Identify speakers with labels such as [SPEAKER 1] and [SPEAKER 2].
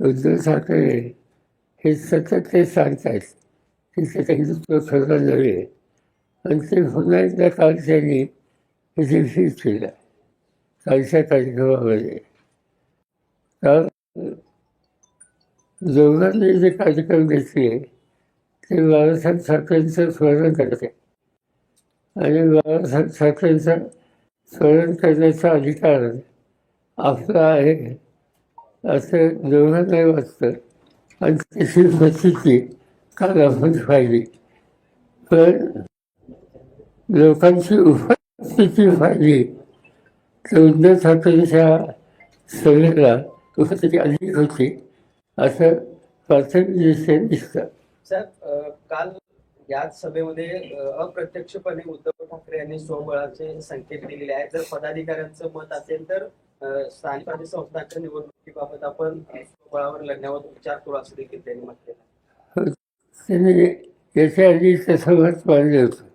[SPEAKER 1] उद्धव ठाकरे हे सतत ते सांगतात की त्याचं हिंदुत्व खरं नव्हे आणि ते पुन्हा एकदा काल त्यांनी रिपीट केलं कालच्या कार्यक्रमामध्ये. काल दोघांनी जे कार्यक्रम घेतले ते बाळासाहेब ठाकरेंचं स्मरण करते आणि बाळासाहेब ठाकरेंचं स्मरण करण्याचा अधिकार आपला आहे असं दोघांनाही वाटतं आणि तशी प्रसिद्धी काल आपण पाहिली. पण लोकांची उपस्थिती पाहिली तर उद्धव ठाकरेंच्या सभेला उपस्थिती अधिक होती असं प्राथमिकदृष्ट्या दिसतं.
[SPEAKER 2] सर, काल याच सभेमध्ये अप्रत्यक्षपणे उद्धव ठाकरे यांनी स्वबळाचे संकेत दिलेले आहेत. जर पदाधिकाऱ्यांचं मत असेल तर स्थानिक स्वराज्य संस्थांच्या निवडणुकीबाबत आपण स्वबळावर लढण्यावर विचार करू असं देखील त्यांनी म्हटलेलं आहे.
[SPEAKER 1] त्यांनी याच्या आधी तसं मत मानलं होतं